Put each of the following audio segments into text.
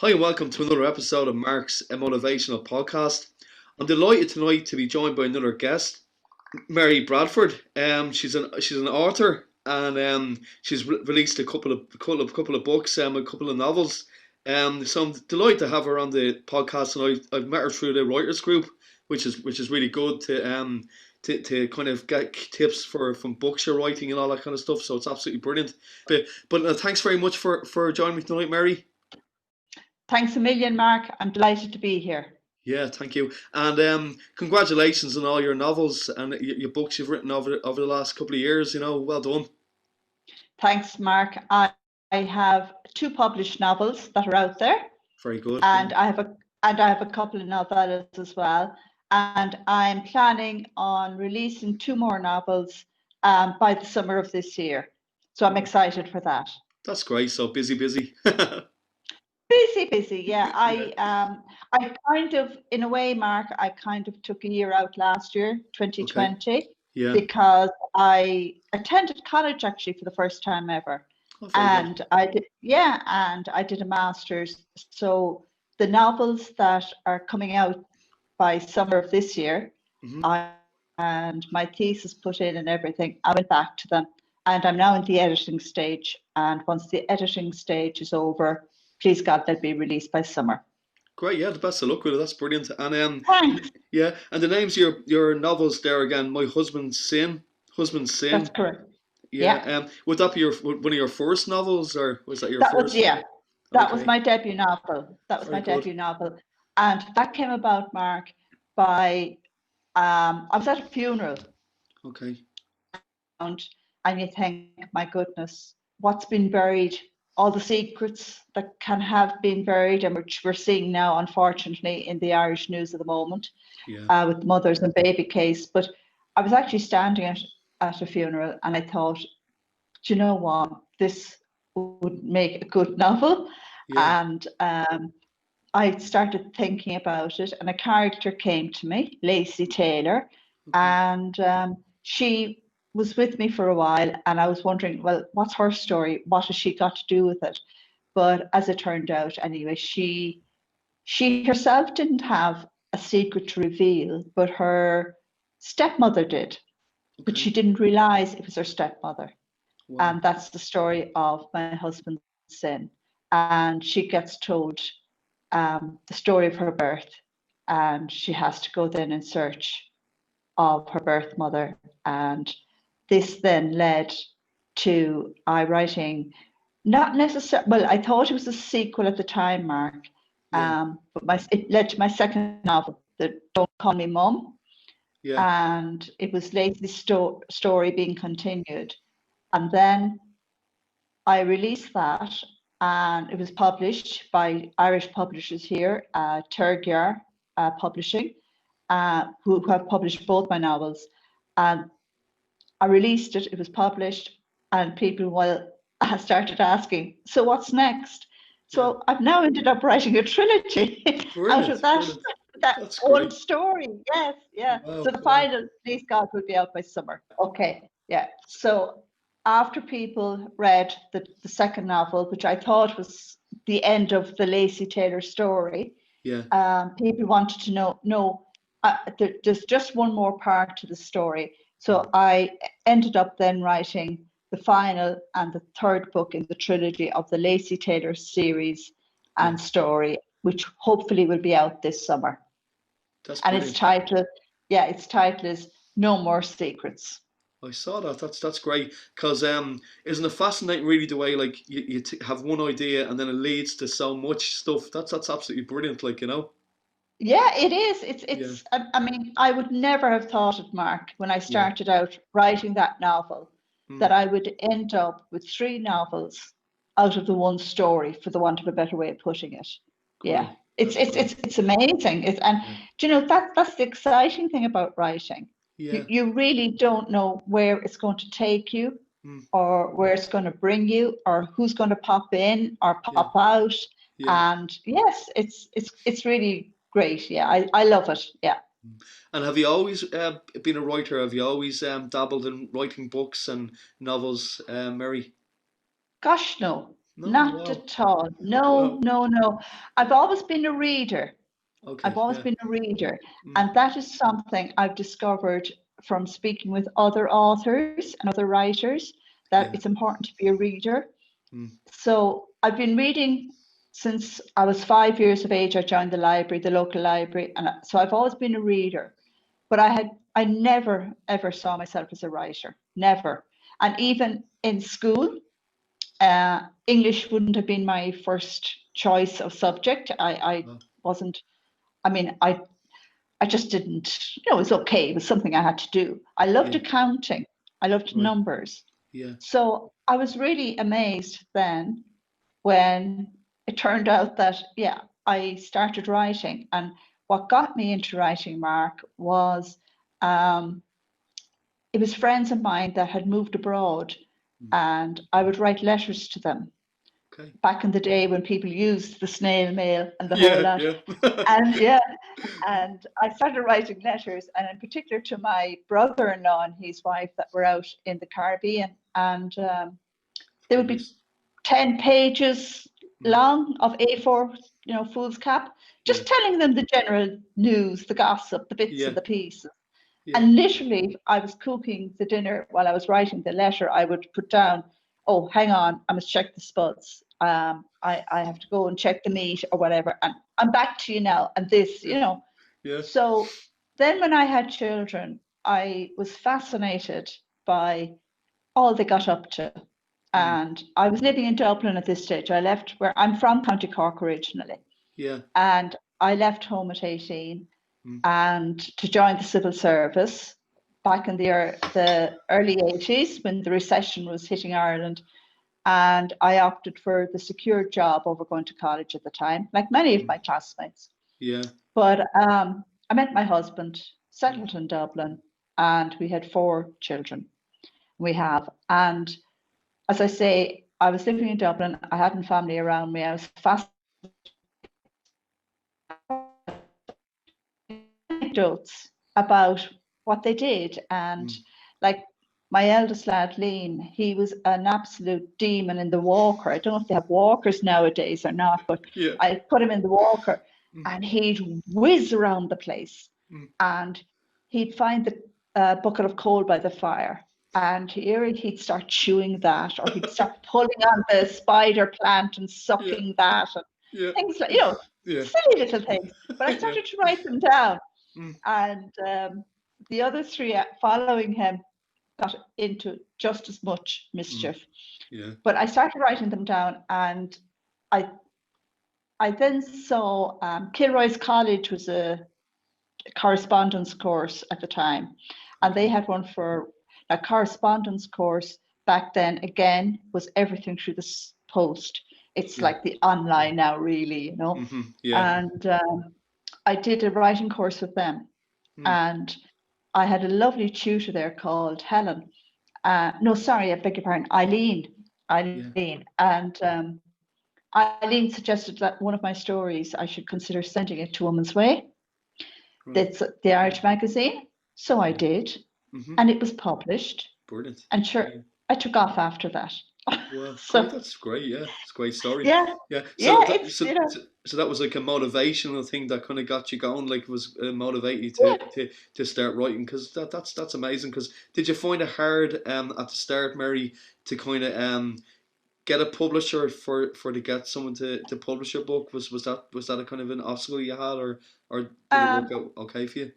Hi and welcome to another episode of Mark's Motivational Podcast. I'm delighted tonight to be joined by another guest, Mary Bradford. She's an author and she's released a couple of books, a couple of novels. So I'm delighted to have her on the podcast, and I've met her through the writers group, which is really good to kind of get tips from books you're writing and all that kind of stuff. So it's absolutely brilliant. But thanks very much for joining me tonight, Mary. Thanks a million, Mark. I'm delighted to be here. Yeah, thank you. And congratulations on all your novels and your books you've written over the last couple of years. Well done. Thanks, Mark. I have 2 published novels that are out there. Very good. And I have a couple of novellas as well. And I'm planning on releasing 2 more novels by the summer of this year. So I'm excited for that. That's great. So busy. Busy, yeah. I kind of, in a way, Mark, I kind of took a year out last year, 2020, Okay. Yeah. because I attended college actually for the first time ever. Oh, very good. And I did a master's. So the novels that are coming out by summer of this year, Mhm. and my thesis put in and everything, I went back to them, and I'm now in the editing stage. And once the editing stage is over, please God, they'll be released by summer. Great. Yeah, the best of luck with it. That's brilliant. And Thanks. yeah, and the names of your novels there again. My Husband's Sin. That's correct. Yeah. Yeah. Would that be one of your first novels, or was that your That first? was yeah. That was Okay. my debut novel. Very good. And that came about, Mark, by I was at a funeral, Okay. and you think, my goodness, what's been buried? All the secrets that can have been buried, and which we're seeing now, unfortunately, in the Irish news at the moment, Yeah. with the mothers and baby case. But I was actually standing at a funeral, and I thought, do you know what? This would make a good novel. Yeah. And I started thinking about it, and a character came to me, Lacey Taylor, Okay. and she was with me for a while, and I was wondering, well, what's her story? What has she got to do with it? But as it turned out, anyway, she herself didn't have a secret to reveal, but her stepmother did. But she Okay. didn't realize it was her stepmother. Wow. And that's the story of My Husband's Sin. And she gets told the story of her birth, and she has to go then in search of her birth mother. And this then led to I writing, not necessarily, well, I thought it was a sequel at the time, Mark, Yeah. but it led to my second novel, the Don't Call Me Mum, Yeah. and it was Lacey's story being continued. And then I released that, and it was published by Irish publishers here, Tergyar Publishing, who have published both my novels. And I released it, it was published, and people started asking, so what's next? Yeah. So I've now ended up writing a trilogy out of Brilliant. that Brilliant. that That's old great. story. Yes, yeah. Wow. So the Wow. final, please God, will be out by summer. Okay, yeah. So after people read the second novel, which I thought was the end of the Lacey Taylor story, Yeah. people wanted to know, there's just one more part to the story. So I ended up then writing the final and the third book in the trilogy of the Lacey Taylor series Yeah. and story, which hopefully will be out this summer. That's And its brilliant. title is No More Secrets. I saw that. That's great. Because isn't it fascinating, really, the way like you have one idea and then it leads to so much stuff. That's absolutely brilliant. Yeah, it is. Yeah. I mean, I would never have thought it, Mark, when I Yeah. started out writing that novel, that Mm. I would end up with 3 novels out of the one story, for the want of a better way of putting it. Yeah, Great. That's great. it's amazing. And Yeah. do you know, that's the exciting thing about writing. Yeah. You really don't know where it's going to take you, Mm. or where it's going to bring you, or who's going to pop in or Yeah. pop out. Yeah. And yes, it's really great. Yeah, I love it. Yeah. And have you always been a writer? Have you always dabbled in writing books and novels, Mary? Gosh, no. No, Not wow. at all. No, Wow. no, no. I've always been a reader. I've Okay, always yeah. been a reader. Mm, And that is something I've discovered from speaking with other authors and other writers, that yeah. it's important to be a reader. Mm, So I've been reading since I was 5 years of age. I joined the library, the local library. And so I've always been a reader. But I never, ever saw myself as a writer. Never. And even in school, English wouldn't have been my first choice of subject. I wow. wasn't, I mean, I just didn't, it was okay. It was something I had to do. I loved Yeah, accounting. I loved right. numbers. Yeah. So I was really amazed then when it turned out that, yeah, I started writing. And what got me into writing, Mark, was um, it was friends of mine that had moved abroad, Mm, and I would write letters to them okay. back in the day when people used the snail mail and the whole Yeah, lot. yeah. And yeah, and I started writing letters, and in particular to my brother-in-law and his wife that were out in the Caribbean. And they Very would be nice. 10 pages Mm, long of A4, foolscap, yeah, just telling them the general news, the gossip, the bits yeah, and the pieces. yeah. And literally, if I was cooking the dinner while I was writing the letter, I would put down, oh, hang on, I must check the spuds. I have to go and check the meat or whatever. And I'm back to you now. And this, Yeah, yeah. So then when I had children, I was fascinated by all they got up to. Mm, And I was living in Dublin at this stage. I left where I'm from, County Cork originally. yeah. And I left home at 18 Mm, and to join the civil service back in the early 80s when the recession was hitting Ireland. And I opted for the secure job over going to college at the time, like many of mm, my classmates. yeah. But I met my husband, Mm, settled in Dublin, and we had 4 children. We have. And as I say, I was living in Dublin. I hadn't family around me. I was fascinated anecdotes about what they did. And mm, like my eldest lad, Lean, he was an absolute demon in the walker. I don't know if they have walkers nowadays or not, but yeah. I put him in the walker Mm, and he'd whiz around the place, mm, and he'd find the bucket of coal by the fire. And here he'd start chewing that, or he'd start pulling on the spider plant and yeah, sucking that, and yeah, things like, yeah, silly little things. But I yeah. started to write them down, Mm, and the other 3 following him got into just as much mm, mischief. yeah, But I started writing them down, and I I then saw Kilroy's College was a correspondence course at the time, and they okay. had one for a correspondence course back then. Again, was everything through the post. It's Yeah. like the online now, really, Yeah. And I did a writing course with them, Mm, and I had a lovely tutor there called Helen. No, sorry, I beg your pardon, Eileen. yeah. Eileen. And Eileen suggested that one of my stories, I should consider sending it to Woman's Way. Right. That's the Irish magazine. So I Yeah. did, Mm-hmm. and it was published. Brilliant. And sure, Yeah. I took off after that. Well, great. So That's great. Yeah, it's a great story. yeah, Yeah. yeah, So that it's so that was like a motivational thing that kind of got you going. Like, was motivate you yeah. to start writing, because that's amazing. Because did you find it hard at the start, Mary, to kind of get a publisher for to get someone to publish your book? Was that a kind of an obstacle you had, or did it work Um, out okay for you?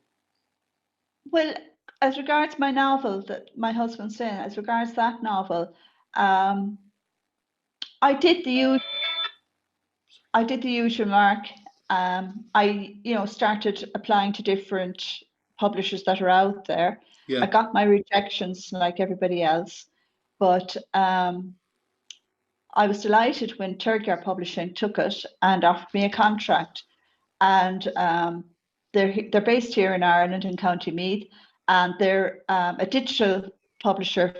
well, as regards my novel that my husband's saying, as regards that novel, um, I did the usual. I did the usual, Mark. I, started applying to different publishers that are out there. I Yeah. got my rejections like everybody else, but I was delighted when Third Year Publishing took it and offered me a contract. And they're based here in Ireland in County Meath, and they're a digital publisher.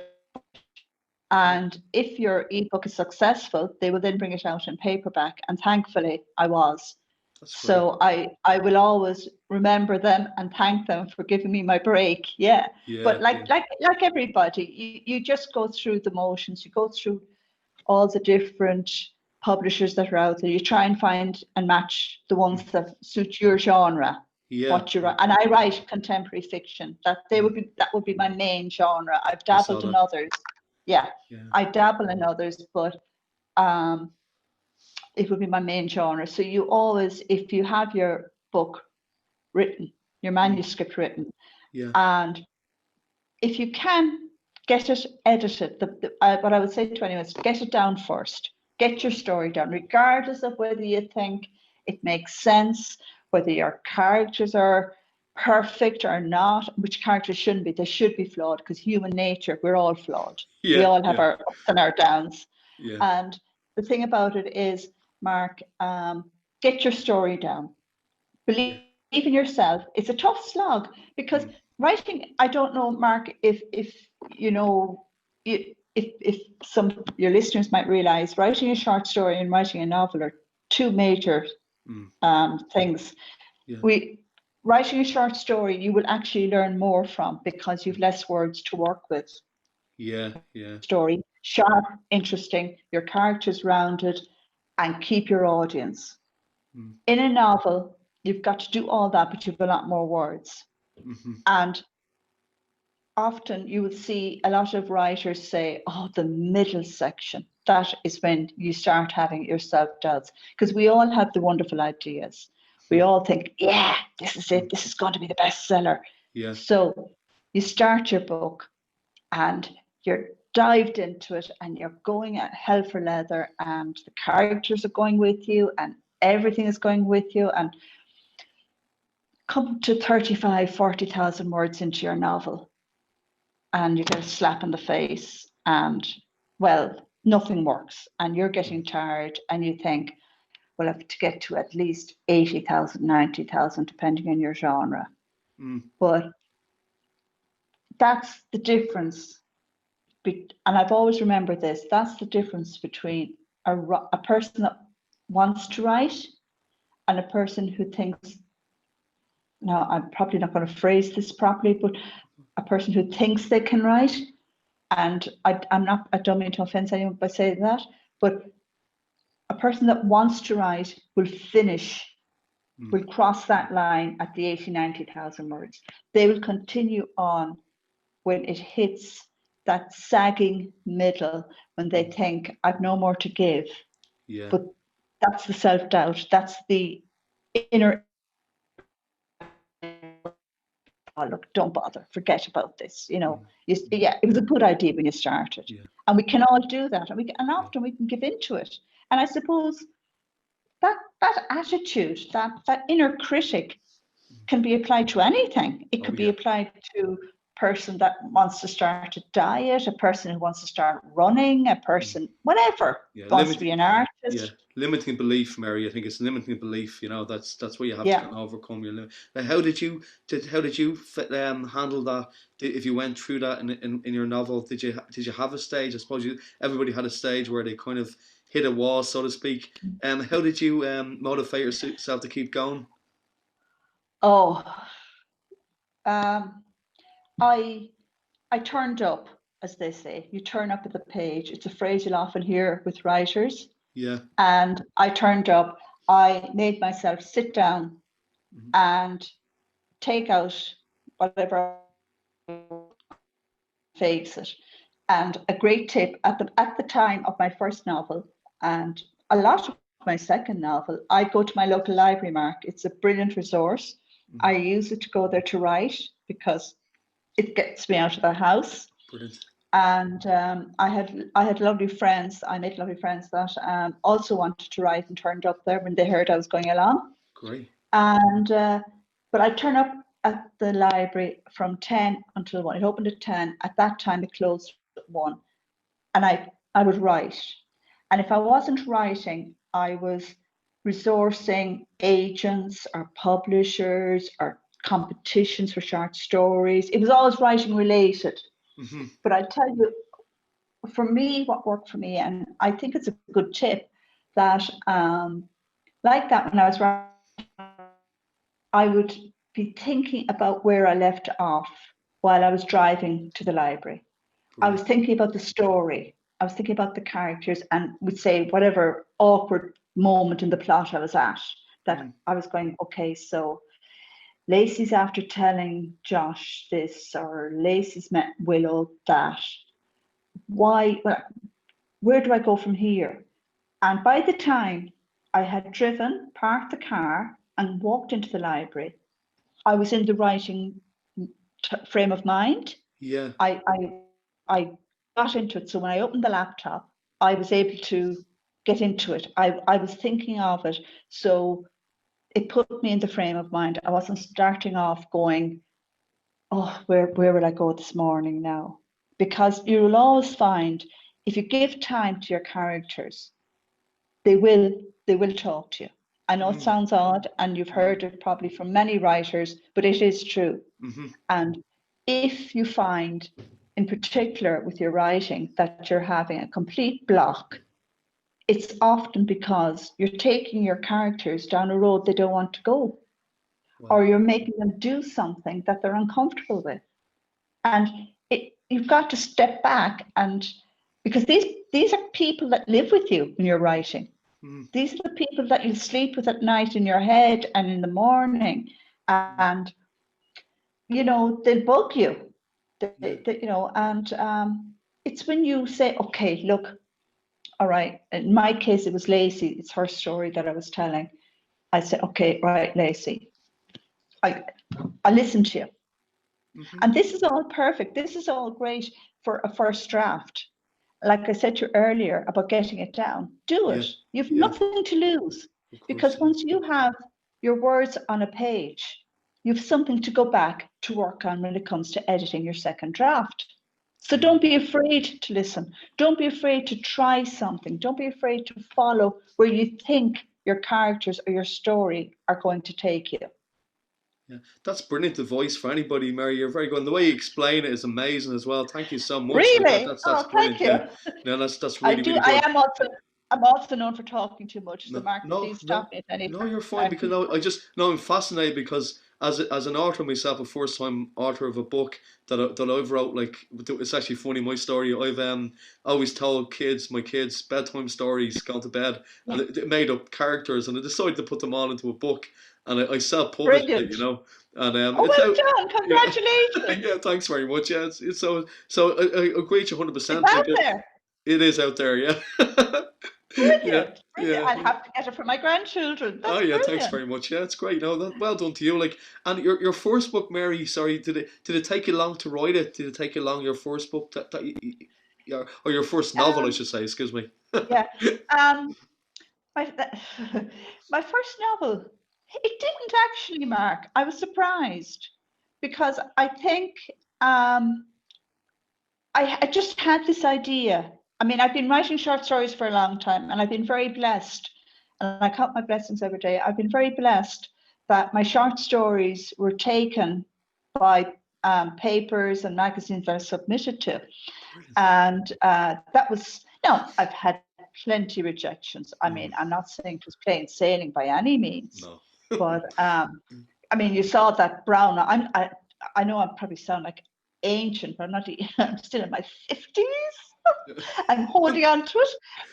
Yeah. And if your ebook is successful, they will then bring it out in paperback. And thankfully, I was. That's great. So I will always remember them and thank them for giving me my break. Yeah. Yeah. But like Yeah. like like everybody, you just go through the motions. You go through all the different publishers that are out there. You try and find and match the ones that suit your genre. Yeah. What you write, and I write contemporary fiction. That would be my main genre. I've dabbled in others. Yeah, I dabble in others, but it would be my main genre. So you always, if you have your book written, your manuscript written, and if you can get it edited, what I would say to anyone is get it down first. Get your story down, regardless of whether you think it makes sense, whether your characters are perfect or not, which characters shouldn't be. They should be flawed, because human nature, we're all flawed. We all have our ups and our downs. And the thing about it is, Mark, get your story down. Believe in yourself. It's a tough slog, because writing, I don't know, Mark, if you know, if some of your listeners might realize, writing a short story and writing a novel are two major things. Writing a short story, you will actually learn more from, because you've less words to work with. Story, sharp, interesting, your characters rounded, and keep your audience. In a novel, you've got to do all that, but you've a lot more words. And often you will see a lot of writers say, oh, the middle section, that is when you start having your self-doubts, because we all have the wonderful ideas. We all think, yeah, this is it. This is going to be the bestseller. So you start your book and you're dived into it, and you're going at hell for leather, and the characters are going with you, and everything is going with you, and come to 35, 40,000 words into your novel, and you get a slap in the face, and, well, nothing works, and you're getting tired, and you think, well, I have to get to at least 80,000, 90,000, depending on your genre. But that's the difference. And I've always remembered this. That's the difference between a person that wants to write and a person who thinks, now I'm probably not going to phrase this properly, but a person who thinks they can write. And I don't mean to offend anyone by saying that, but a person that wants to write will finish, will cross that line at the 80, 90,000 words. They will continue on when it hits that sagging middle, when they think, I've no more to give. But that's the self-doubt. That's the inner, oh, look, don't bother, forget about this. You know, it was a good idea when you started. And we can all do that. And often we can give into it. And I suppose that attitude, that inner critic can be applied to anything. It could be applied to a person that wants to start a diet, a person who wants to start running, a person, whatever, wants to be an artist. Limiting belief, Mary. I think it's limiting belief. You know, that's what you have to kind of overcome your limit. Now, how did you handle that? If you went through that in your novel, did you have a stage? I suppose everybody had a stage where they kind of hit a wall, so to speak. How did you motivate yourself to keep going? Oh, I turned up, as they say. You turn up at the page. It's a phrase you'll often hear with writers. And I turned up. I made myself sit down and take out whatever, face it. And a great tip at the time of my first novel, and a lot of my second novel, I go to my local library, Mark. It's a brilliant resource. I use it to go there to write, because it gets me out of the house. Brilliant. And I had lovely friends. I made lovely friends that also wanted to write, and turned up there when they heard I was going along. Great. And but I turn up at the library from 10 until 1. It opened at 10. At that time, it closed at 1. And I would write. And if I wasn't writing, I was resourcing agents or publishers or competitions for short stories. It was always writing related. But I tell you, for me, what worked for me, and I think it's a good tip, that like that when I was writing, I would be thinking about where I left off while I was driving to the library. I was thinking about the story. I was thinking about the characters and would say whatever awkward moment in the plot I was at, that I was going, okay, so Lacey's after telling Josh this, or Lacey's met Willow that. Why? Where do I go from here? And by the time I had driven, parked the car, and walked into the library, I was in the writing frame of mind. Yeah. I got into it. So when I opened the laptop, I was able to get into it. I was thinking of it. So it put me in the frame of mind. I wasn't starting off going, oh, where will I go this morning now? Because you will always find, if you give time to your characters, they will talk to you. I know it sounds odd, and you've heard it probably from many writers, but it is true. And if you find, in particular with your writing, that you're having a complete block, it's often because you're taking your characters down a road they don't want to go. Wow. Or you're making them do something that they're uncomfortable with. And you've got to step back, and because these are people that live with you when you're writing. These are the people that you sleep with at night in your head and in the morning, and they'll bug you. It's when you say, okay, look, all right. In my case, it was Lacey. It's her story that I was telling. I said, okay, right, Lacey, I listen to you. And this is all perfect. This is all great for a first draft. Like I said to you earlier about getting it down, do it. You've nothing to lose, because once you have your words on a page, you've something to go back to work on when it comes to editing your second draft. So don't be afraid to listen. Don't be afraid to try something. Don't be afraid to follow where you think your characters or your story are going to take you. Yeah, that's brilliant advice for anybody, Mary. You're very good. And the way you explain it is amazing as well. Thank you so much. Really? That's brilliant. Thank you. Yeah. No, that's really, really good. I'm also known for talking too much. So Mark, please stop me at any time. No, you're fine, because I'm fascinated, because as an author myself, a first time author of a book that I've wrote, like, it's actually funny, my story. I've always told my kids bedtime stories, gone to bed, and it made up characters, and I decided to put them all into a book. And I self-published it, And well done! Congratulations! Yeah, thanks very much. Yeah, it's so I agree with you 100%. It's out there. It is out there, yeah. Brilliant. I'll have to get it for my grandchildren. That's brilliant. Thanks very much. Yeah, it's great. No, well done to you. Like, and your first book, Mary. Sorry, did it take you long to write it? Did it take you long, your first book or your first novel, I should say? Excuse me. Yeah. My first novel. It didn't actually, Mark. I was surprised, because I think I just had this idea. I mean, I've been writing short stories for a long time, and I've been very blessed, and I count my blessings every day. I've been very blessed that my short stories were taken by papers and magazines that I submitted to. And that was, I've had plenty of rejections. I mean, I'm not saying it was plain sailing by any means. No. But I mean, you saw that brown. I know I probably sound like ancient, but I'm not. I'm still in my 50s. I'm holding on to it,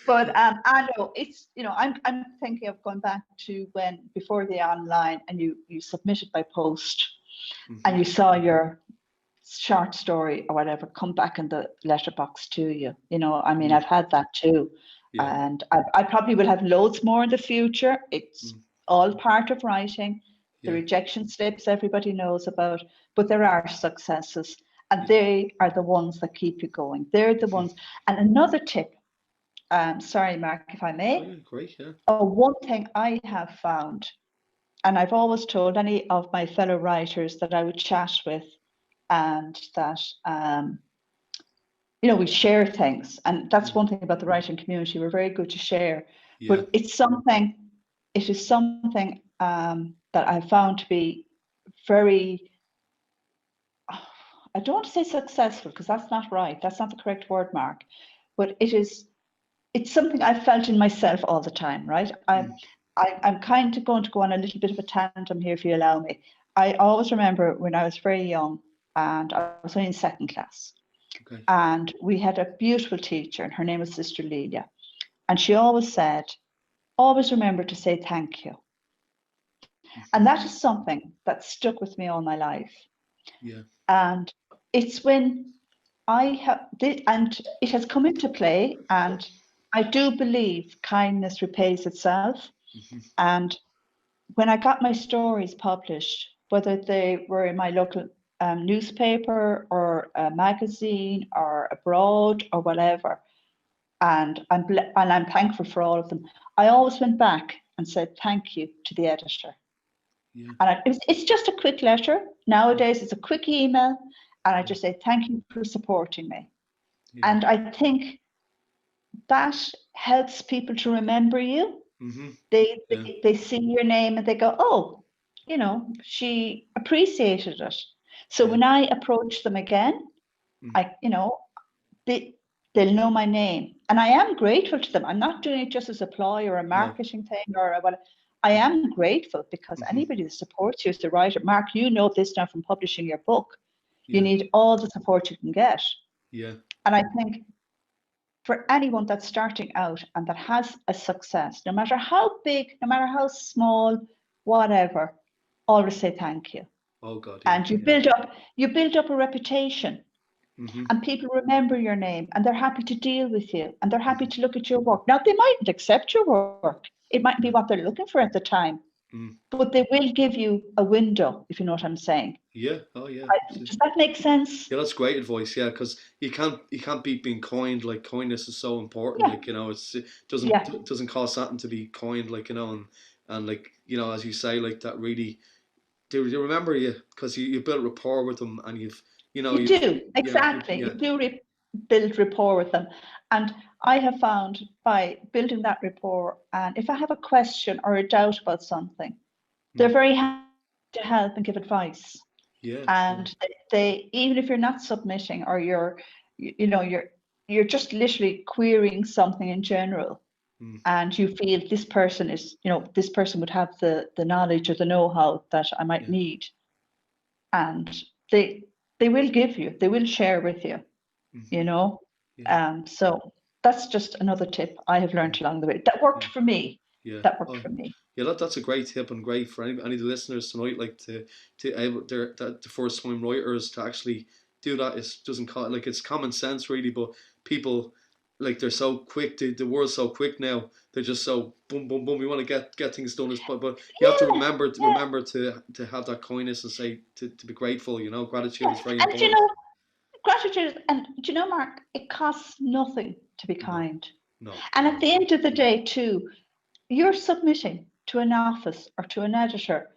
but I know it's. I'm thinking of going back to before the online, and you submitted by post, and you saw your short story or whatever come back in the letterbox to you. I mean, I've had that too, and I probably will have loads more in the future. It's all part of writing. The rejection slips everybody knows about, but there are successes, and they are the ones that keep you going. They're the ones. And another tip, sorry, Mark, if I may. Oh, yeah, great, yeah. One thing I have found, and I've always told any of my fellow writers that I would chat with, and that we share things, and that's one thing about the writing community. We're very good to share, but it is something that I found to be very, I don't want to say successful, because that's not right. That's not the correct word, Mark. But it's something I've felt in myself all the time, right? I'm kind of going to go on a little bit of a tandem here, if you allow me. I always remember when I was very young, and I was only in second class, Okay. And we had a beautiful teacher, and her name was Sister Lelia. And she always said, always remember to say thank you. And that is something that stuck with me all my life. Yeah. And it's when I have, and it has come into play, and I do believe kindness repays itself. Mm-hmm. And when I got my stories published, whether they were in my local newspaper or a magazine or abroad or whatever, and I'm thankful for all of them, I always went back and said thank you to the editor. Yeah. And it's just a quick letter. Nowadays, it's a quick email, and I just say thank you for supporting me. Yeah. And I think that helps people to remember you. Mm-hmm. They see your name and they go, oh, she appreciated it. So when I approach them again, they'll know my name, and I am grateful to them. I'm not doing it just as a ploy or a marketing thing or what. I am grateful because anybody that supports you as the writer, Mark, you know this now from publishing your book. You need all the support you can get. Yeah. And I think for anyone that's starting out and that has a success, no matter how big, no matter how small, whatever, always say thank you. Oh God. Yeah. And you build up a reputation. Mm-hmm. And people remember your name, and they're happy to deal with you, and they're happy to look at your work. Now, they mightn't accept your work. It mightn't be what they're looking for at the time, but they will give you a window, if you know what I'm saying. Yeah. Oh yeah. Does that make sense? Yeah, that's great advice. Yeah, because you can't beat being kind. Like kindness is so important. Yeah. Like it doesn't cost something to be kind. Like and like as you say, like that really they remember you because you built rapport with them and You do, exactly. yeah. You do build rapport with them. And I have found by building that rapport, and if I have a question or a doubt about something, they're very happy to help and give advice. Yeah. And they, even if you're not submitting or you're just literally querying something in general, and you feel this person would have the knowledge or the know-how that I might need, and they will share with you, so that's just another tip I have learned along the way that worked for me. Yeah. For me. Yeah, that's a great tip and great for any of the listeners tonight. Like to able the first time writers to actually do that doesn't like it's common sense really, but people like they're so quick. The world's so quick now. They're just so boom boom boom. We want to get things done but you have to remember to have that kindness and say to be grateful. Gratitude is very important. And gratitude, and Mark, it costs nothing to be kind. No. And at the end of the day, too, you're submitting to an office or to an editor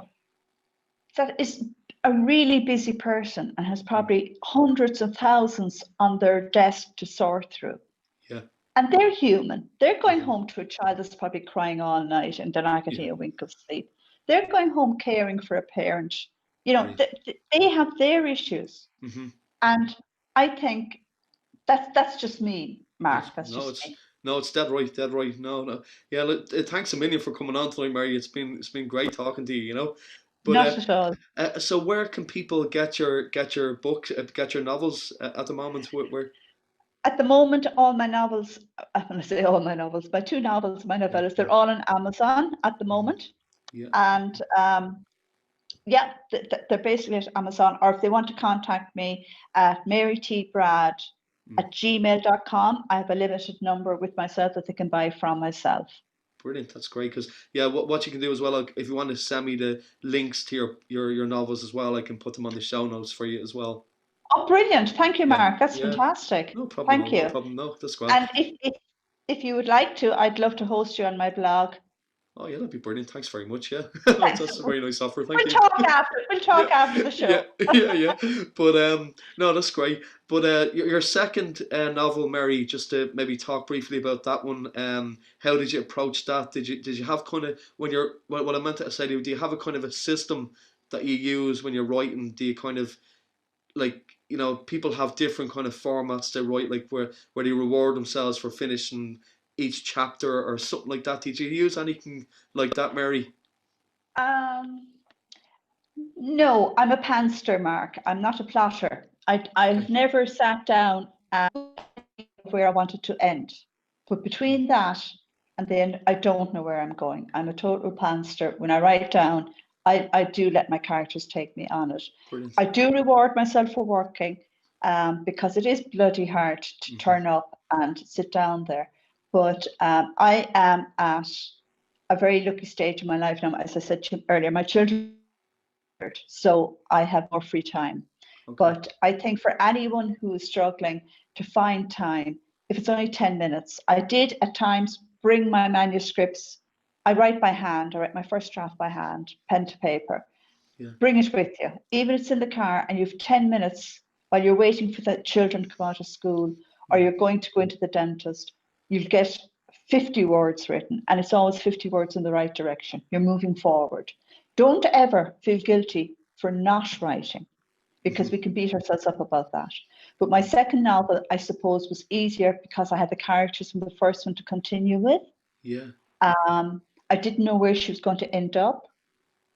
that is a really busy person and has probably hundreds of thousands on their desk to sort through. Yeah. And they're human. They're going home to a child that's probably crying all night and they're not getting a wink of sleep. They're going home caring for a parent. They have their issues. And I think that's just me, Mark. No, it's dead right, dead right. No. Yeah, look, thanks a million for coming on tonight, Mary. It's been great talking to you. But not at all. So where can people get your books, get your novels at the moment? Where? At the moment, all my novels, I'm going to say all my novels, my two novels, my novellas, they're all on Amazon at the moment. Yeah. And they're basically at Amazon, or if they want to contact me at marytbrad@gmail.com, I have a limited number with myself that they can buy from myself. Brilliant, that's great. Because what you can do as well, if you want to send me the links to your novels as well, I can put them on the show notes for you as well. Oh, brilliant! Thank you, Mark. That's fantastic. No problem. Thank you. No problem. No, that's great. And if you would like to, I'd love to host you on my blog. Oh yeah, that'd be brilliant. Thanks very much. Yeah, that's a very nice offer. Thank you. We'll talk after the show. Yeah. But no, that's great. But your second novel, Mary, just to maybe talk briefly about that one. How did you approach that? Did you have kind of when you're what I meant to say? Do you have a kind of a system that you use when you're writing? Do you kind of like people have different kind of formats they write, like where they reward themselves for finishing each chapter or something like that. Did you use anything like that, Mary? No, I'm a pantser, Mark. I'm not a plotter. I've never sat down where I wanted to end. But between that and then, I don't know where I'm going. I'm a total pantser. When I write down, I do let my characters take me on it. Brilliant. I do reward myself for working, because it is bloody hard to turn up and sit down there. But I am at a very lucky stage in my life now. As I said to you earlier, my children, so I have more free time. Okay. But I think for anyone who is struggling to find time, if it's only 10 minutes, I did at times bring my manuscripts. I write by hand. I write my first draft by hand, pen to paper. Yeah. Bring it with you. Even if it's in the car and you have 10 minutes while you're waiting for the children to come out of school, or you're going to go into the dentist, you'll get 50 words written, and it's always 50 words in the right direction. You're moving forward. Don't ever feel guilty for not writing, because we can beat ourselves up about that. But my second novel, I suppose, was easier because I had the characters from the first one to continue with. Yeah. I didn't know where she was going to end up.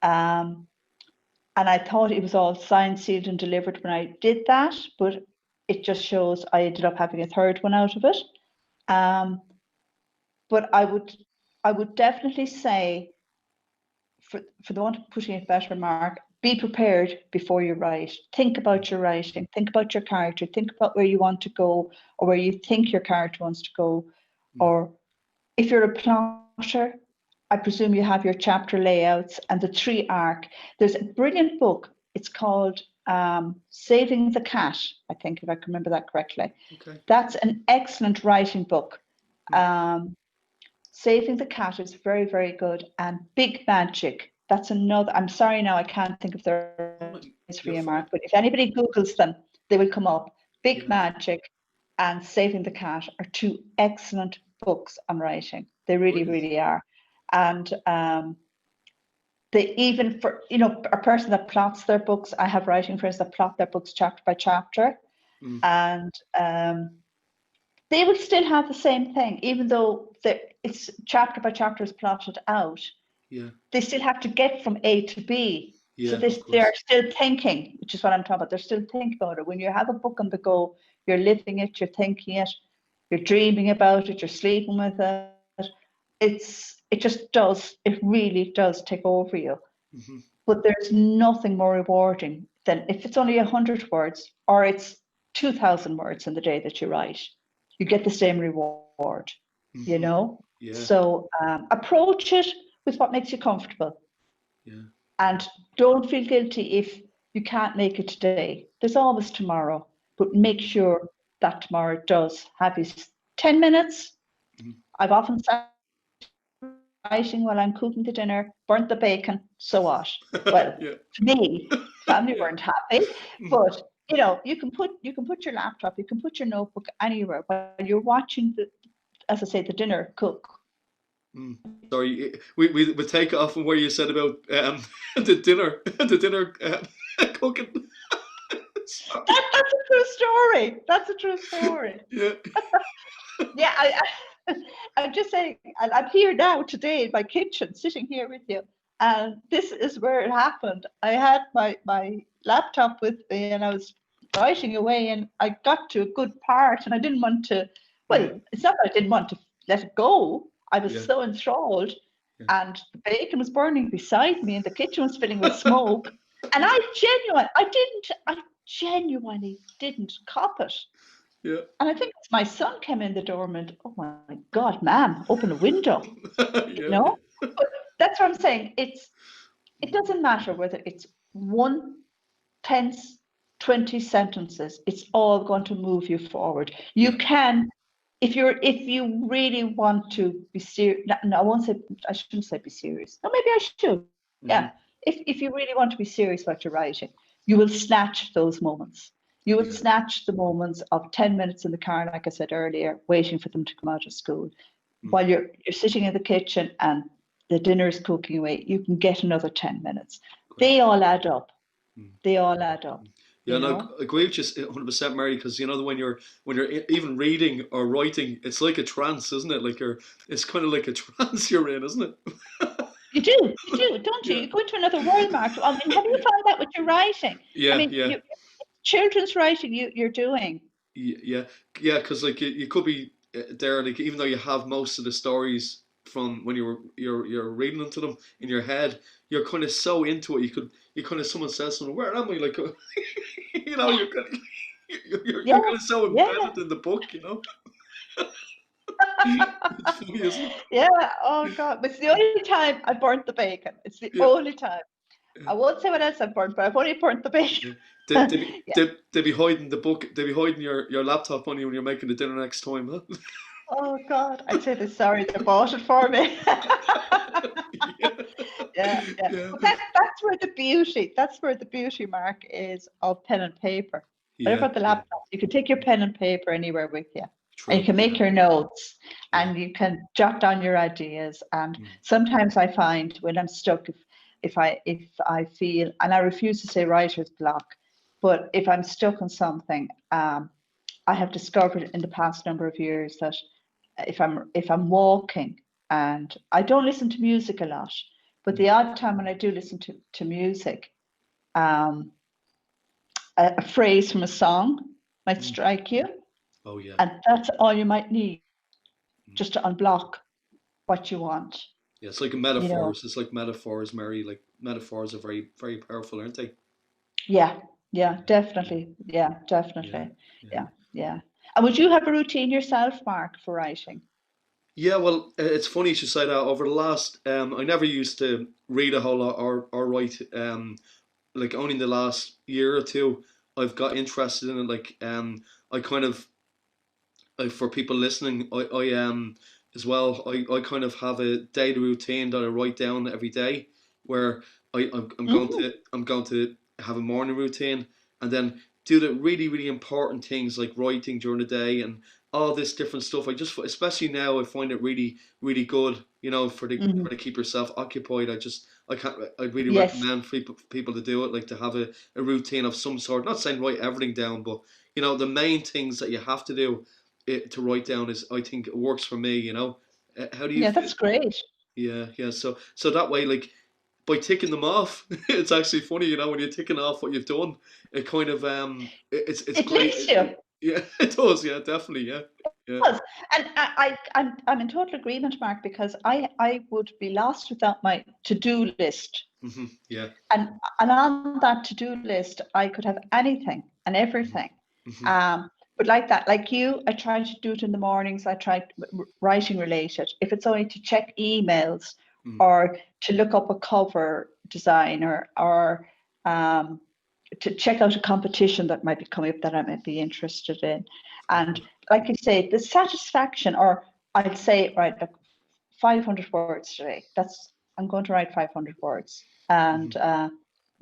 And I thought it was all signed, sealed, and delivered when I did that, but it just shows I ended up having a third one out of it. But I would definitely say, for the one putting it better, Mark, be prepared before you write. Think about your writing. Think about your character. Think about where you want to go, or where you think your character wants to go. Or if you're a plotter, I presume you have your chapter layouts and the 3 arc. There's a brilliant book. It's called Saving the Cat, I think, if I can remember that correctly. Okay. That's an excellent writing book. Saving the Cat is very, very good. And Big Magic, that's another. I'm sorry now, I can't think of their names for you, Mark, but if anybody Googles them, they will come up. Big Magic and Saving the Cat are 2 excellent books on writing. They really, really are. And they, even for, a person that plots their books, I have writing friends that plot their books chapter by chapter, and they will still have the same thing, even though it's chapter by chapter is plotted out. Yeah. They still have to get from A to B. Yeah, so they're still thinking, which is what I'm talking about. They're still thinking about it. When you have a book on the go, you're living it, you're thinking it, you're dreaming about it, you're sleeping with it. It really does take over you. But there's nothing more rewarding than if it's only 100 words or it's 2,000 words in the day that you write. You get the same reward, Yeah. So approach it with what makes you comfortable. Yeah. And don't feel guilty if you can't make it today. There's always tomorrow, but make sure that tomorrow does have his 10 minutes. I've often sat writing while I'm cooking the dinner, burnt the bacon, so what? Well, to me, family weren't happy, but you can put your laptop, you can put your notebook anywhere while you're watching as I say, the dinner cook. Sorry, we take off from where you said about the dinner cooking. That's a true story. That's a true story. Yeah. Yeah, I'm just saying, I'm here now today in my kitchen, sitting here with you, and this is where it happened. I had my laptop with me, and I was writing away, and I got to a good part, and I didn't want to. Well, it's not that I didn't want to let it go. I was so enthralled, and the bacon was burning beside me, and the kitchen was filling with smoke, and I genuinely didn't cop it. Yeah. And I think my son came in the door and went, "Oh my God, ma'am, open a window." But that's what I'm saying. It doesn't matter whether it's 1, 10, 20 sentences. It's all going to move you forward. You can, if you really want to be serious. No, I shouldn't say be serious. No, maybe I should. Yeah. If you really want to be serious about your writing, you will snatch those moments. You will snatch the moments of 10 minutes in the car, like I said earlier, waiting for them to come out of school. While you're sitting in the kitchen and the dinner is cooking away, you can get another 10 minutes. They all add up. They all add up. Yeah, no, I agree with you 100%, Mary, because when you're even reading or writing, it's like a trance, isn't it? It's kind of like a trance you're in, isn't it? You do, don't you? You go into another world, Mark. I mean, have you found that with your writing? Yeah, children's writing you're doing. Yeah, yeah, because like you could be there, like even though you have most of the stories from when you're reading them to them in your head, you're kind of so into it. You kind of someone says something, where am I? Like, you're kind of Yeah, you're kind of so yeah. embedded in the book, It's funny, isn't it? Yeah, oh God. It's the only time I burnt the bacon. It's the Yeah, only time. yeah. I won't say what else I've burnt, but I've only burnt the bacon. Yeah. Yeah. They be hiding the book. They be hiding your laptop on you when you're making the dinner next time, huh? Oh God. I'd say they're sorry they bought it for me. Yeah, Yeah, yeah. yeah, But that's where the beauty, Mark, is of pen and paper. What yeah, about the yeah. laptop? You can take your pen and paper anywhere with you. And you True. can Yeah, make your notes yeah. and you can jot down your ideas. And Mm, sometimes I find when I'm stuck, if I feel, and I refuse to say writer's block, but if I'm stuck on something, I have discovered in the past number of years that if I'm walking, and I don't listen to music a lot, but mm, the odd time when I do listen to music, um, a phrase from a song might mm. strike you, Oh yeah, and that's all you might need mm. just to unblock what you want. Yeah. It's like a You know, metaphors. It's like metaphors, Mary. Like metaphors are very, very powerful, aren't they? yeah, yeah, Yeah, definitely, yeah, yeah, definitely, yeah. yeah, yeah. And would you have a routine yourself, Mark, for writing? Yeah, well, it's funny you should say that. Over the last, I never used to read a whole lot or write. Like only in the last year or two, I've got interested in it. Like, I kind of for people listening, I as well. I kind of have a daily routine that I write down every day, where Mm, I'm going to have a morning routine, and then do the really really important things like writing during the day and all this different stuff. I just especially now I find it really really good. For mhm. to keep yourself occupied. I can't. I'd really Yes, recommend people to do it, like to have a routine of some sort. Not saying write everything down, but the main things that you have to do to write down is, I think it works for me. How do you yeah, feel? that's great. Yeah, yeah. So that way, like by ticking them off, it's actually funny. When you're ticking off what you've done, it kind of it's It great. lifts you. Yeah, it does. Yeah, definitely. Yeah, yeah. Was. And I'm in total agreement, Mark, because I would be lost without my to-do list. Yeah. And on that to-do list, I could have anything and everything. Hmm. Um, but like that, like you, I try to do it in the mornings. I try writing related. If it's only to check emails Hmm. or to look up a cover designer or um, to check out a competition that might be coming up that I might be interested in. And like you say, the satisfaction, or I'd say, right, look, 500 words today. I'm going to write 500 words. And Hmm.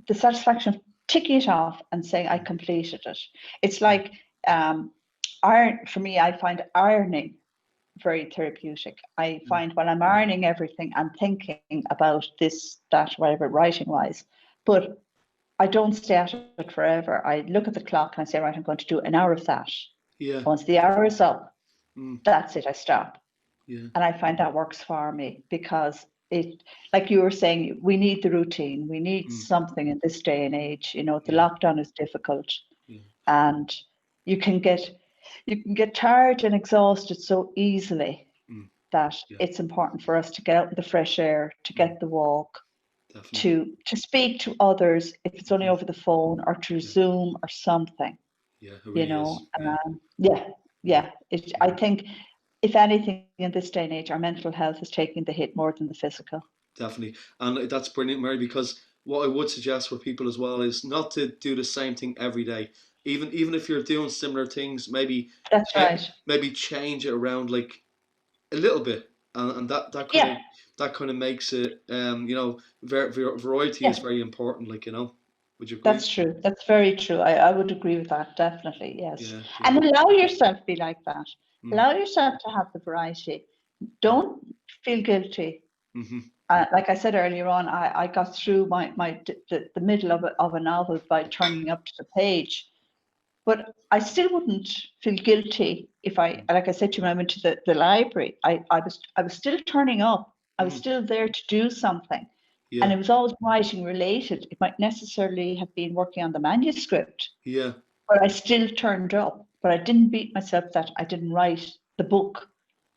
the satisfaction of ticking it off and saying I completed it. It's like for me, I find ironing very therapeutic. I find when I'm ironing everything, I'm thinking about this, that, whatever, writing wise. But I don't stay at it forever. I look at the clock and I say, right, I'm going to do an hour of that. Yeah. Once the hour is up, Mm. that's it, I stop. Yeah. And I find that works for me because like you were saying, we need the routine. We need Mm. something in this day and age. The Yeah. lockdown is difficult Yeah. and you can get tired and exhausted so easily Mm. that Yeah. it's important for us to get out in the fresh air, to Mm. get the walk, Definitely. to speak to others if it's only over the phone or through Yeah. Zoom or something. Yeah. It really is. Yeah. Yeah, Yeah. yeah. I Yeah. think if anything in this day and age, our mental health is taking the hit more than the physical. Definitely. And that's brilliant, Mary, because what I would suggest for people as well is not to do the same thing every day. Even if you're doing similar things, That's right. maybe change it around like a little bit, and Yeah, that kind of makes it variety is yeah. very important. Like would you agree? That's true. That's very true. I would agree with that, definitely. Yes. Yeah, yeah. And allow yourself to be like that. Mm, Allow yourself to have the variety. yeah. Don't feel guilty. Hmm. Like I said earlier on, I got through the middle of a novel by turning up to the page. But I still wouldn't feel guilty if like I said to you, when I went to the library, I was still turning up. I was Mm, still there to do something. And yeah, it was always writing related. It might necessarily have been working on the manuscript, yeah, but I still turned up. but I didn't beat myself that I didn't write the book.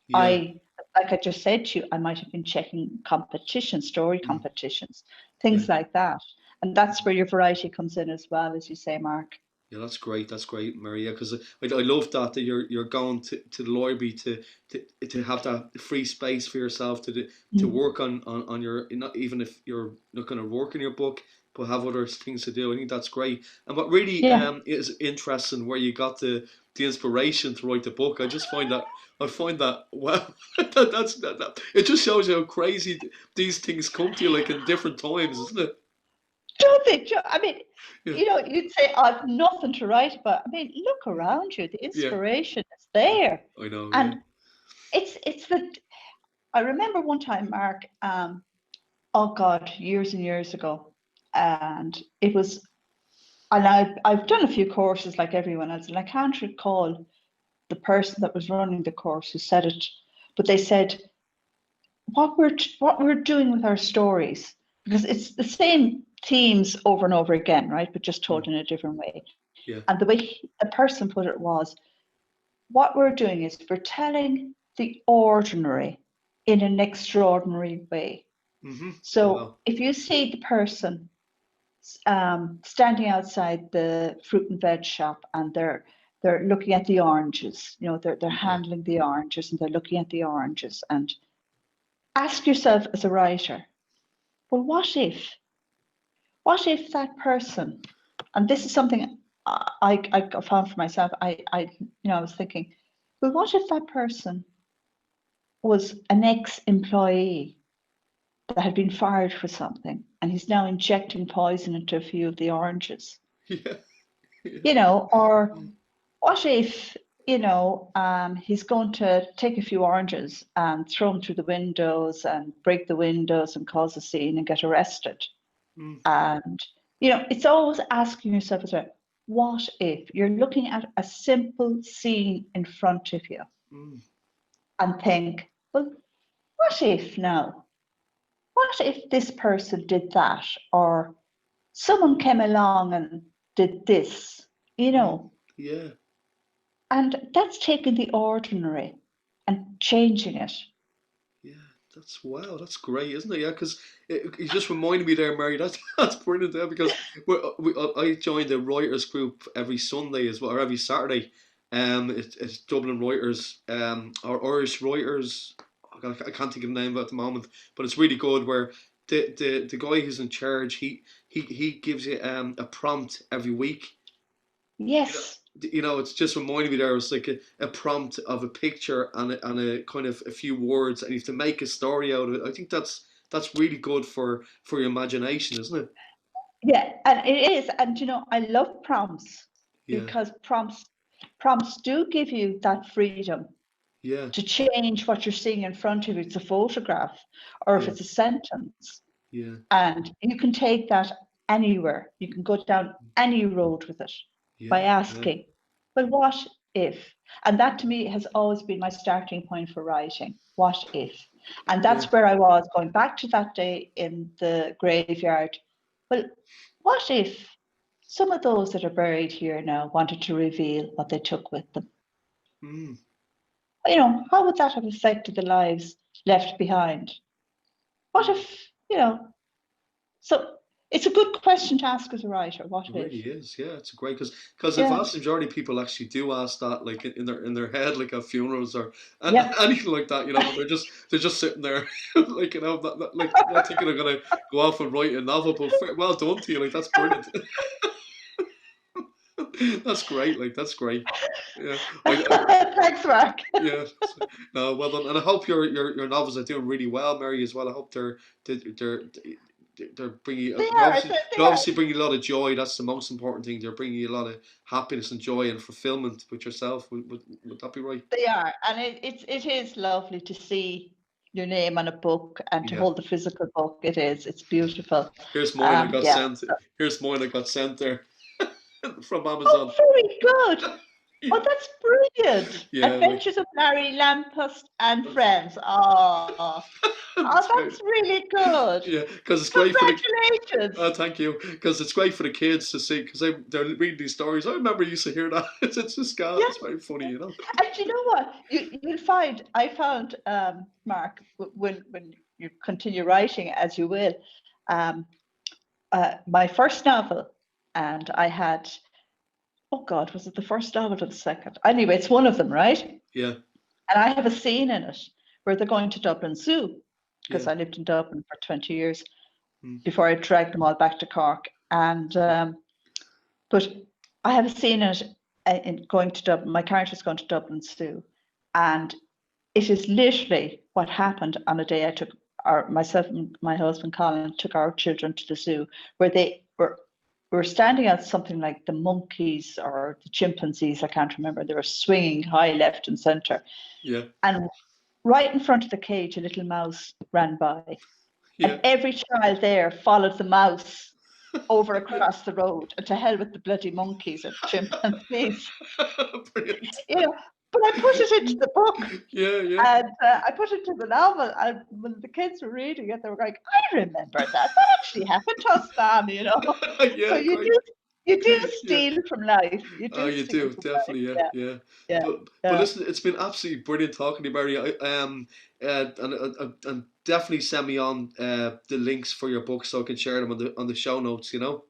Yeah. Like I just said to you, I might have been checking competitions, story competitions, things Yeah. like that. And that's where your variety comes in as well, as you say, Mark. Yeah, that's great. That's great, Maria. Because I love that you're going to the library to have that free space for yourself to Mm. work on your, not even if you're not going to work in your book, but have other things to do. I think that's great. And what really Yeah. is interesting, where you got the inspiration to write the book. I find that well, that it just shows you how crazy these things come to you, like in different times, isn't it? Don't they? I mean, Yeah, you'd say I've nothing to write about. I mean, look around you. The yeah, inspiration is there. I know. Yeah, And it's the, I remember one time, Mark, oh God, years and years ago. And it was, and I've done a few courses like everyone else, and I can't recall the person that was running the course who said it, but they said, what we're doing with our stories, because it's the same themes over and over again, right? But just told in a different way. yeah, And the way the person put it was, what we're doing is we're telling the ordinary in an extraordinary way. mm-hmm. So Wow. if you see the person standing outside the fruit and veg shop, and they're looking at the oranges, they're Yeah. handling the oranges, and they're looking at the oranges, and ask yourself as a writer, well, what if that person, and this is something I found for myself, I was thinking, well, what if that person was an ex-employee that had been fired for something, and he's now injecting poison into a few of the oranges? Yeah. Yeah. Or what if, he's going to take a few oranges and throw them through the windows and break the windows and cause a scene and get arrested? Mm, And, it's always asking yourself as well, what if you're looking at a simple scene in front of you mm, and think, well, what if now? What if this person did that? Or someone came along and did this, you mm. know? Yeah. And that's taking the ordinary and changing it. Yeah. That's wow. That's great, isn't it? Yeah. Because you just reminded me there, Mary. That's brilliant. There, because I joined a writers group every Sunday as well, or every Saturday. It's Dublin writers, or Irish writers. I can't think of the name at the moment, but it's really good. Where the guy who's in charge, he gives you a prompt every week. Yes. It's just reminding me there was like a prompt of a picture and a kind of a few words, and you have to make a story out of it. I think that's really good for your imagination, isn't it? Yeah, and it is. And I love prompts, Yeah, because prompts do give you that freedom yeah, to change what you're seeing in front of you. It's a photograph, or if yeah, it's a sentence, yeah, and you can take that anywhere. You can go down any road with it yeah, by yeah, asking, well, what if? And that to me has always been my starting point for writing. What if? And yeah. that's where I was going back to that day in the graveyard. Well, what if some of those that are buried here now wanted to reveal what they took with them? Mm, How would that have affected the lives left behind? What mm. if, so it's a good question to ask as a writer. What It if? really is. Yeah, it's great because the Yeah, vast majority of people actually do ask that, like in their head, like at funerals or yeah. anything like that, but they're just sitting there, like like not thinking they're gonna go off and write a novel. But well done to you, like that's brilliant. That's great. Like that's great. Yeah, Thanks, Mark. yeah. No, well done, and I hope your novels are doing really well, Mary, as well. I hope they're they're bringing you, They are, they they are, obviously bring you a lot of joy. That's the most important thing. They're bringing you a lot of happiness and joy and fulfillment with yourself. Would that be right? they are. And it is lovely to see your name on a book and to Yeah. hold the physical book. It's beautiful. Here's mine. I got Yeah. sent. Here's mine. I got sent there from Oh, Amazon. very good. Oh, that's brilliant. Yeah, like Adventures of Larry Lampust and Friends. Oh. Oh, It's great. that's really good. Yeah, because it's great for the. Congratulations. Oh, thank you. Because it's great for the kids to see. Because they're reading these stories. I remember I used to hear that. It's just Yeah. it's very funny, you know. And you know what? You'll find, I found, Mark, when you continue writing, as you will, um, my first novel, and I had, oh God, was it the first novel or the second? Anyway, it's one of them, right? Yeah, And I have a scene in it where they're going to Dublin Zoo, because yeah. I lived in Dublin for 20 years Mm. before I dragged them all back to Cork. And but I have a scene in it in going to Dublin. My character's going to Dublin Zoo, and it is literally what happened on a day I took myself and my husband Colin took our children to the zoo, where they were standing at something like the monkeys or the chimpanzees, I can't remember. They were swinging high left and center, Yeah, and right in front of the cage, a little mouse ran by, yeah. and every child there followed the mouse over across the road, and to hell with the bloody monkeys and chimpanzees, Brilliant. you know. But I put it into the book, Yeah, yeah. and I put it into the novel, and when the kids were reading it, they were like, "I remember that. That actually happened to us, Sam." You know. So Yeah, great. you do Yeah. steal from life. You Oh, do you steal do from life. definitely, yeah, Yeah, yeah. yeah, But yeah. listen, it's been absolutely brilliant talking to you, Mary. And definitely send me on the links for your book so I can share them on the show notes. You know.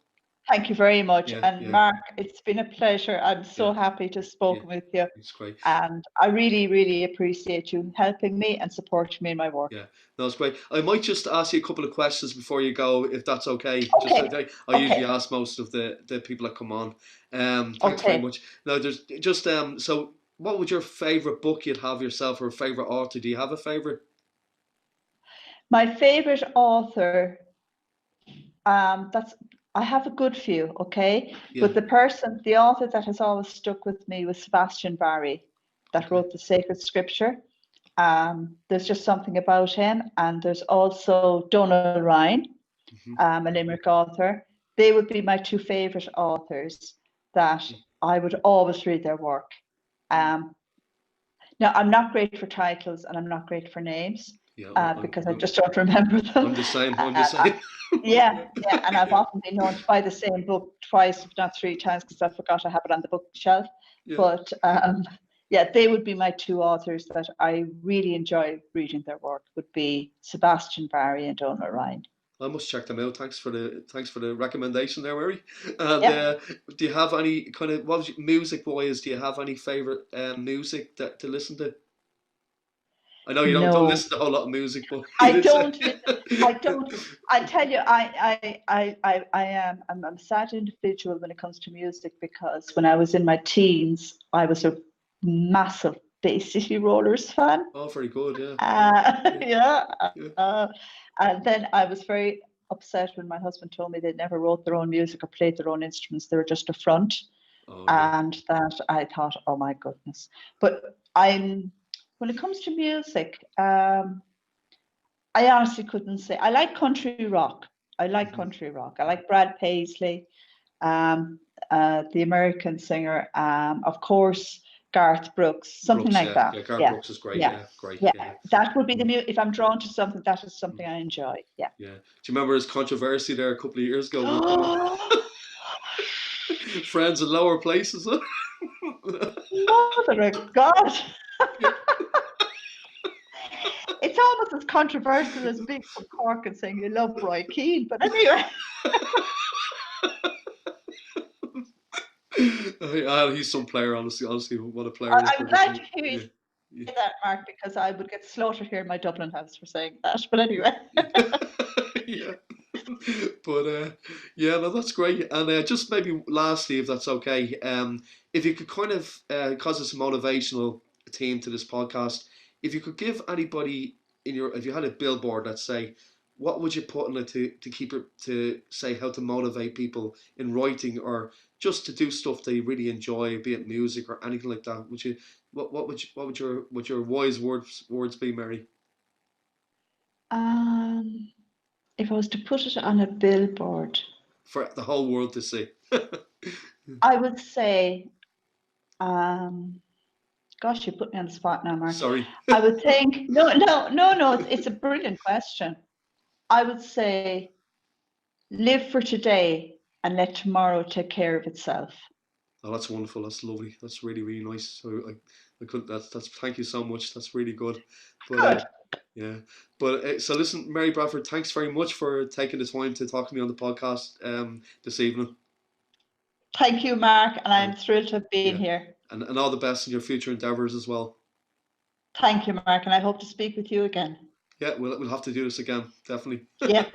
Thank you very much. Yeah, And yeah, Mark, it's been a pleasure. I'm yeah, so happy to have yeah. spoken with you. It's great. And I really, really appreciate you helping me and supporting me in my work. Yeah, no, it's great. I might just ask you a couple of questions before you go, if that's okay. Just Okay. I usually Okay. ask most of the people that come on. Thanks very Okay. much. Now, there's just so what would your favorite book you'd have yourself, or favorite author? Do you have a favorite? My favorite author, that's I have a good few, okay? Yeah. But the author that has always stuck with me was Sebastian Barry, that Okay. wrote the Sacred Scripture. There's just something about him. And there's also Donald Ryan, Hmm. a Limerick author. They would be my two favorite authors that I would always read their work. Um, Now, I'm not great for titles and I'm not great for names Yeah. because I just don't remember I'm them. the same. I'm the Uh, same. yeah, yeah, and I've often been known to buy the same book twice, if not three times, because I forgot I have it on the bookshelf. Yeah. But yeah, they would be my two authors that I really enjoy reading their work. Would be Sebastian Barry and Donal Ryan. I must check them out. Thanks for the recommendation there, Mary. And Yeah. do you have any kind of music wise? Do you have any favorite music that to listen to? I know you don't No, listen to a whole lot of music, but I it is. don't. I don't. I tell you, I'm a sad individual when it comes to music, because when I was in my teens, I was a massive Bay City Rollers fan. Oh, very good. Yeah, yeah, Yeah. yeah. Uh, and then I was very upset when my husband told me they never wrote their own music or played their own instruments. They were just a front. Oh, yeah. And that I thought, oh my goodness. But when it comes to music, I honestly couldn't say. I like country rock. I like Hmm. country rock. I like Brad Paisley, um, the American singer, of course, Garth Brooks, something Brooks. like Yeah, that. yeah. Garth Yeah, Brooks is great. yeah, Yeah, great. yeah. Yeah, That would be the mm, music. If I'm drawn to something, that is mm, something I enjoy. Yeah. yeah. Do you remember his controversy there a couple of years ago with friends in lower places? Mother of God. Yeah. It's almost as controversial as being from Cork and saying you love Roy Keane. But anyway, He's some player, honestly. Honestly, what a player he is. I'm glad to hear you Yeah, say yeah, that, Mark, because I would get slaughtered here in my Dublin house for saying that. But anyway, yeah. Yeah. But yeah, no, that's great. And just maybe lastly, if that's okay, if you could kind of, cause it's a motivational theme to this podcast, if you could give anybody if you had a billboard, let's say, what would you put in it to keep it to say how to motivate people in writing, or just to do stuff they really enjoy, be it music or anything like that? Would you what would your wise words be, Mary? um, if I was to put it on a billboard, For the whole world to see. I would say, um, Gosh, you put me on the spot now, Mark. Sorry. I would think, no. It's a brilliant question. I would say, live for today and let tomorrow take care of itself. Oh, that's wonderful. That's lovely. That's really, really nice. So I could. That's. Thank you so much. That's really good. But Good. yeah. But so listen, Mary Bradford. Thanks very much for taking the time to talk to me on the podcast this evening. Thank you, Mark, and I'm And thrilled to have been yeah, here. and all the best in your future endeavors as well. Thank you, Mark, and I hope to speak with you again. Yeah, we'll have to do this again, definitely. Yeah.